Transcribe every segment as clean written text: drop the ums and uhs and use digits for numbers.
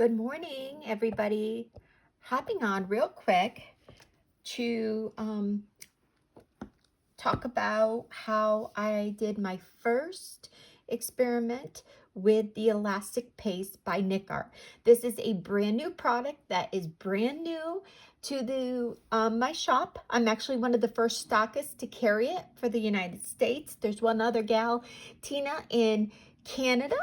Good morning, everybody. Hopping on real quick to talk about how I did my first experiment with the elastic paste by Nik-Art. This is a brand new product that is brand new to the my shop. I'm actually one of the first stockists to carry it for the United States. There's one other gal, Tina, in Canada.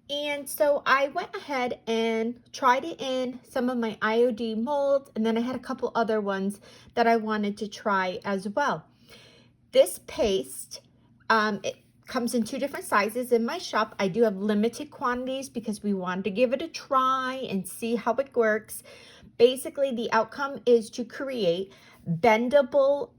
And so I went ahead and tried it in some of my IOD molds, and then I had a couple other ones that I wanted to try as well. This paste, it comes in two different sizes in my shop. I do have limited quantities because we wanted to give it a try and see how it works. Basically, the outcome is to create bendable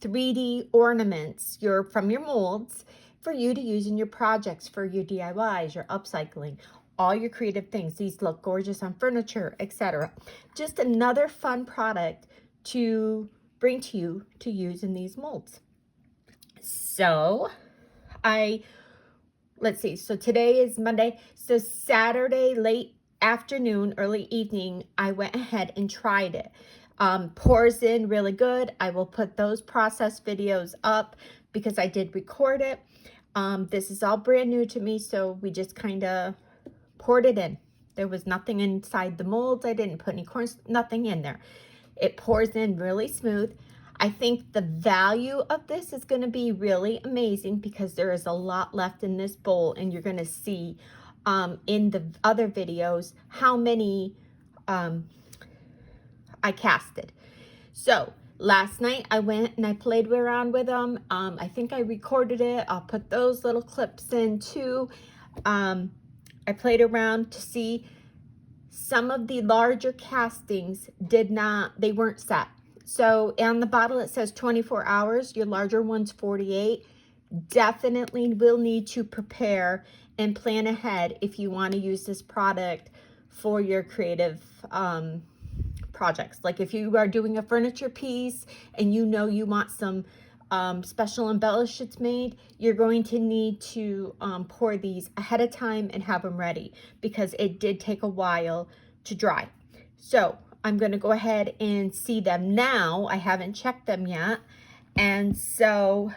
3D ornaments from your molds for you to use in your projects, for your DIYs, your upcycling, all your creative things. These look gorgeous on furniture, etc. Just another fun product to bring to you to use in these molds. So let's see, so today is Monday. So Saturday, late afternoon, early evening, I went ahead and tried it. Pours in really good. I will put those process videos up because I did record it. This is all brand new to me, so we just kind of poured it in. There was nothing inside the molds. I didn't put any corns, nothing in there. It pours in really smooth. I think the value of this is going to be really amazing because there is a lot left in this bowl, and you're going to see in the other videos how many I casted. So last night I went and I played around with them. I think I recorded it. I'll put those little clips in too. I played around to see some of the larger castings they weren't set. So on the bottle it says 24 hours, your larger one's 48. Definitely will need to prepare and plan ahead if you want to use this product for your creative projects. Like if you are doing a furniture piece and you know you want some special embellishments made, you're going to need to pour these ahead of time and have them ready because it did take a while to dry. So I'm going to go ahead and see them now. I haven't checked them yet. And so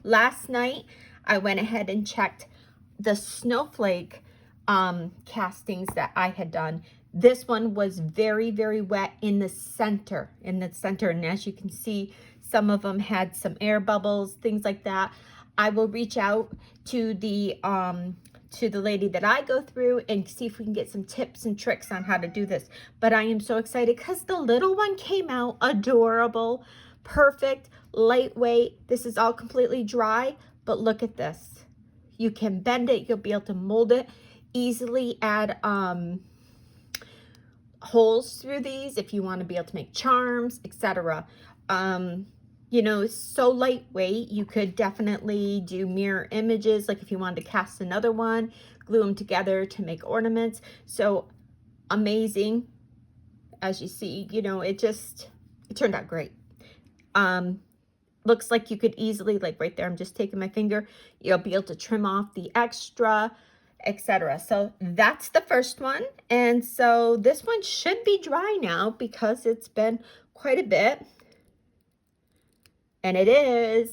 last night I went ahead and checked the snowflake castings that I had done. This one was very, very wet in the center, and as you can see, some of them had some air bubbles, things like that. I will reach out to the lady that I go through and see if we can get some tips and tricks on how to do this. But I am so excited because the little one came out adorable, perfect, lightweight. This is all completely dry, but look at this. You can bend it, you'll be able to mold it easily, add holes through these if you want to be able to make charms, etc. You know, so lightweight, you could definitely do mirror images, like if you wanted to cast another one, glue them together to make ornaments. So amazing. As you see, you know, it turned out great. Looks like you could easily, like right there, I'm just taking my finger, you'll be able to trim off the extra, etc. So that's the first one. And so this one should be dry now because it's been quite a bit. And it is.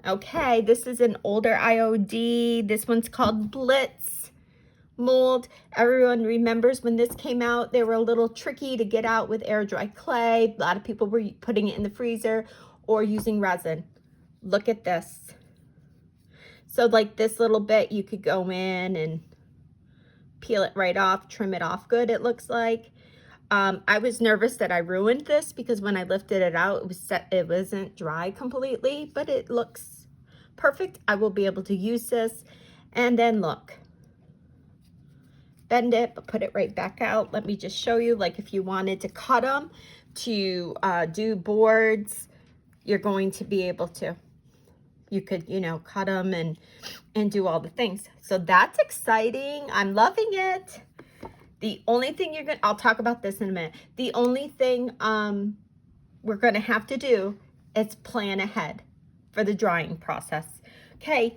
Okay, this is an older IOD. This one's called Blitz mold. Everyone remembers when this came out, they were a little tricky to get out with air dry clay. A lot of people were putting it in the freezer or using resin. Look at this. So like this little bit, you could go in and peel it right off, trim it off good, it looks like. I was nervous that I ruined this because when I lifted it out, it wasn't dry completely, but it looks perfect. I will be able to use this. And then look, bend it, but put it right back out. Let me just show you, like if you wanted to cut them to do boards, you're going to be able to. You could, you know, cut them and do all the things. So that's exciting. I'm loving it. The only thing I'll talk about this in a minute. The only thing we're gonna have to do is plan ahead for the drying process. Okay,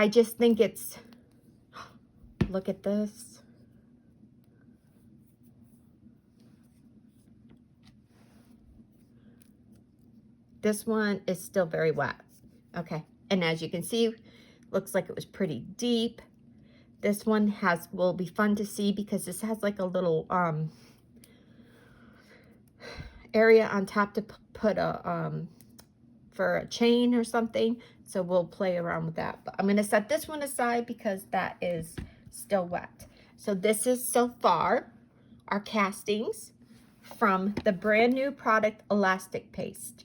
I just think it's, look at this. This one is still very wet. Okay, and as you can see, looks like it was pretty deep. This one will be fun to see because this has like a little area on top to put a for a chain or something. So we'll play around with that. But I'm gonna set this one aside because that is still wet. So this is so far our castings from the brand new product Elastic Paste.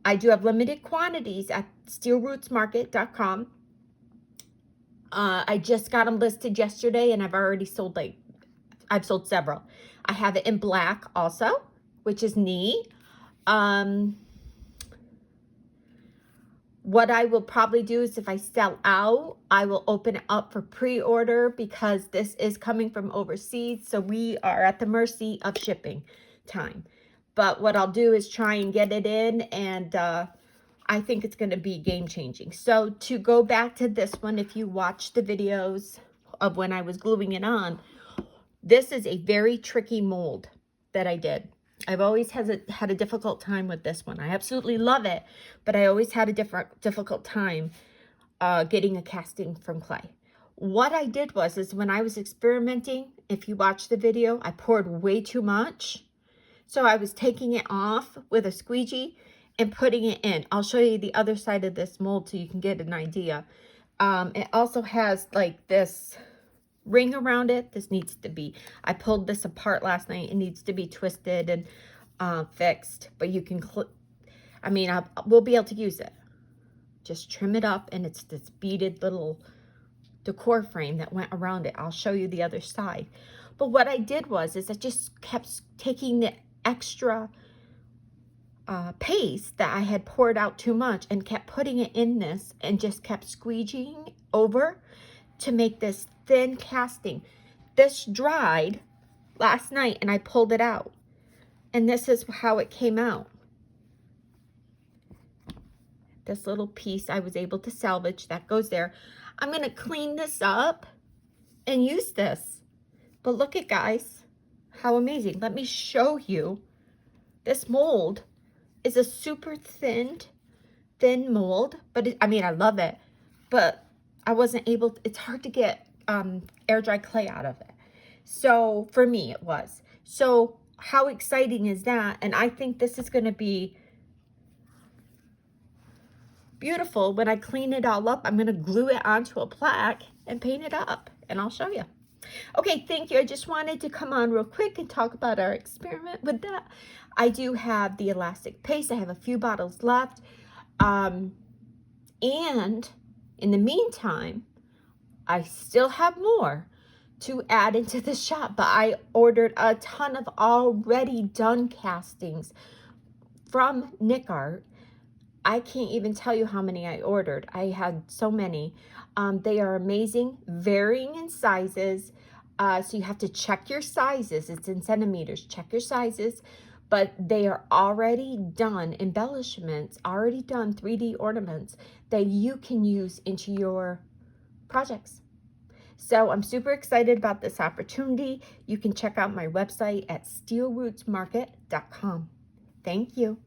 I do have limited quantities at steelrootsmarket.com. I just got them listed yesterday and I've already sold I've sold several. I have it in black also, which is neat. What I will probably do is if I sell out, I will open it up for pre-order because this is coming from overseas. So we are at the mercy of shipping time. But what I'll do is try and get it in, and I think it's going to be game changing. So to go back to this one, if you watch the videos of when I was gluing it on, this is a very tricky mold that I did. I've always had a difficult time with this one. I absolutely love it, but I always had a difficult time getting a casting from clay. What I did is when I was experimenting, if you watch the video, I poured way too much. So I was taking it off with a squeegee and putting it in. I'll show you the other side of this mold so you can get an idea. It also has like this ring around it. This needs to be, I pulled this apart last night. It needs to be twisted and fixed, but you can, we'll be able to use it. Just trim it up, and it's this beaded little decor frame that went around it. I'll show you the other side. But what I did is I just kept taking the extra paste that I had poured out too much and kept putting it in this and just kept squeegeeing over to make this thin casting. This dried last night and I pulled it out, and this is how it came out. This little piece I was able to salvage that goes there. I'm going to clean this up and use this. But look at, guys, how amazing. Let me show you. This mold is a super thin mold, but I love it, but I wasn't able to, it's hard to get air dry clay out of it. So for me, it was. So how exciting is that? And I think this is going to be beautiful. When I clean it all up, I'm going to glue it onto a plaque and paint it up, and I'll show you. Okay, thank you. I just wanted to come on real quick and talk about our experiment with that. I do have the elastic paste. I have a few bottles left. And in the meantime, I still have more to add into the shop, but I ordered a ton of already done castings from Nik-Art. I can't even tell you how many I ordered. I had so many. They are amazing, varying in sizes. So you have to check your sizes. It's in centimeters. Check your sizes. But they are already done embellishments, already done 3D ornaments that you can use into your projects. So I'm super excited about this opportunity. You can check out my website at steelrootsmarket.com. Thank you.